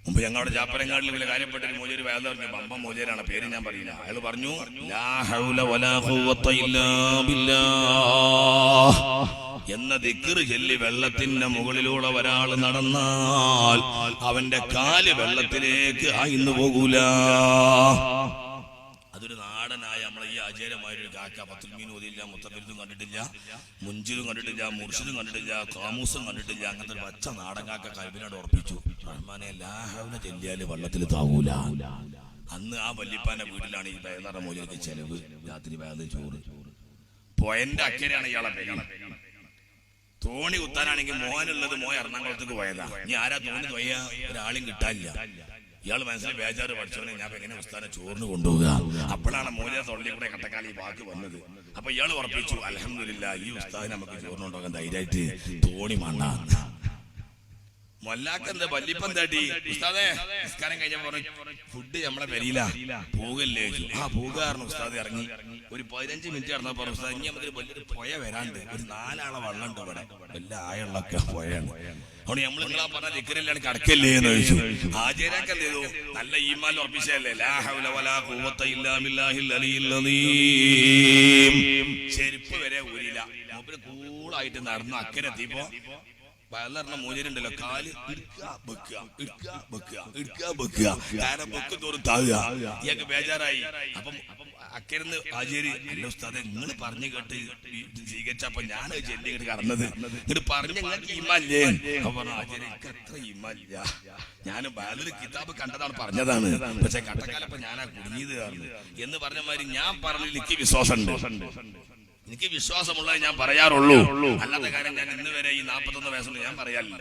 മുമ്പ് ഞങ്ങളുടെ ജാപ്പനങ്ങാടിൽ വലിയ കാര്യപ്പെട്ടൊരു മോചൊരു വേദ പറഞ്ഞു. ബമ്പ മോചരാണ്, പേര് ഞാൻ പറയില്ല. അയാൾ പറഞ്ഞു, ലാ ഹൗല വലാ ഖുവത ഇല്ലാ ബില്ലാഹ് എന്ന ദിക്ർ ചൊല്ലി വെള്ളത്തിന്റെ മുകളിലൂടെ ഒരാൾ നടന്നാൽ അവന്റെ കാല് വെള്ളത്തിലേക്ക് ആയിന്നു പോകൂല. അതൊരു നാടനായ നമ്മളെ ഈ ആചാര്യമായൊരു കാക്ക പത്തുൽ മീൻ ഓതിയില്ല, മുത്തബിരുദും കണ്ടിട്ടില്ല, മുഞ്ചിലും കണ്ടിട്ടില്ല, മുർഷിദും കണ്ടിട്ടില്ല, കാമൂസും കണ്ടിട്ടില്ല. അങ്ങനത്തെ ഒരു പച്ച നാടൻ കാക്ക കൽബിനോട് ഉറപ്പിച്ചു, റഹ്മാനെ ലാ ഹൗല ചൊല്ലിയാല് വെള്ളത്തിൽ താവൂല. അന്ന് ആ വല്യപ്പാന്റെ വീട്ടിലാണ് ഈ ബേദാറ മോചനക്ക് ചെലവ്. രാത്രി വേദ ചോറ് പോയന്റെ അക്കരെയാണ് ഇയാളെ പേര്. തോണി കുത്താനാണെങ്കിൽ മോനുള്ളത് മോൻ എറണാകുളത്തേക്ക് പോയതാ. ഇനി ആരാ തോണി തൊയ്യാ? ഒരാളും കിട്ടാനില്ല. ഇയാൾ മനസ്സിൽ ബേജാറ് പഠിച്ചോനെ ഞാൻ എങ്ങനെ ഉസ്താദിനെ ചോറിന് കൊണ്ടുപോകുക. അപ്പോഴാണ് മോനെ തൊള്ളി കൂടെ കട്ടക്കാലി വാക്ക് വന്നത്. അപ്പൊ ഇയാൾ ഉറപ്പിച്ചു, അൽഹംദുലില്ലാഹ് ഈ ഉസ്താദിനെ നമുക്ക് ചോറിന് കൊണ്ടുപോകാൻ ധൈര്യമായിട്ട് തോണി മണ്ണ. മൊല്ലാക്കെന്താ വല്യപ്പൻ തേട്ടി ഉസ്താദേ നിസ്കാരം കഴിഞ്ഞ പറഞ്ഞു ഫുഡ് നമ്മളെ പെരിയില പോകല്ലേ? ആ പോകാറുണ്ട്. ഉസ്താദ് ഇറങ്ങി ഒരു 15 മിനിറ്റ് നടന്നപ്പോ ഉസ്താദ് ഇനി നമുക്ക് വലിയൊരു പുഴ വരാണ്ട്, ഒരു 4 ആളെ വെള്ളം ഉണ്ട് ഇവിടെ, വലിയ ആയുള്ളൊക്കെ പുഴയാണ്. അതുകൊണ്ട് നമ്മൾ നിങ്ങളാ പറഞ്ഞ ദിക്റിലാണ് കടക്കല്ലേ എന്ന് ചോദിച്ചു. ആചാര്യൊക്കെ എന്ത് ചെയ്തു? നല്ല ഈമാൻ ഉറപ്പിച്ചല്ലേ, ലാ ഹൗല വലാ ഖുവത ഇല്ലാ ബില്ലാഹിൽ അലിയിൽ അദീം. ചെരുപ്പ് വരെ ഊരില്ല. മൂപ്പര് കൂളായിട്ട് നടന്ന് അക്കരെ എത്തിയപ്പോ വയറിന മോചനുണ്ടല്ലോ, കാല് കാരണം ബൊക്ക് തോറും താഴുക. ഇയാൾക്ക് ബേജാറായി. അപ്പം അക്കരന്ന് ആചാര്യ, അല്ല ഉസ്താദെ നിങ്ങൾ പറഞ്ഞു കേട്ട് സ്വീകരിച്ചപ്പോ ഞാൻ ചെല്ലി ഇങ്ങോട്ട് കടന്നത്, ഇങ്ങോട്ട് പറഞ്ഞ നിങ്ങൾക്ക് ഈമാല്ലേ? അപ്പൊ ആചാര്യ എനിക്ക് അത്ര ഈമാല്ല, ഞാൻ ബാലൊരു കിതാബ് കണ്ടതാണ് പറഞ്ഞതാണ്, പക്ഷെ കട്ടക്കാലപ്പോ ഞാനാ കുടുങ്ങിയത് എന്ന് പറഞ്ഞ മാതിരി ഞാൻ പറഞ്ഞതിൽ എനിക്ക് വിശ്വാസമുണ്ട്. എനിക്ക് വിശ്വാസമുള്ളത് ഞാൻ പറയാറുള്ളൂ. അല്ലാത്ത കാര്യം ഞാൻ ഇന്ന് വരെ ഈ 41 വയസ്സുള്ള ഞാൻ പറയാറില്ല.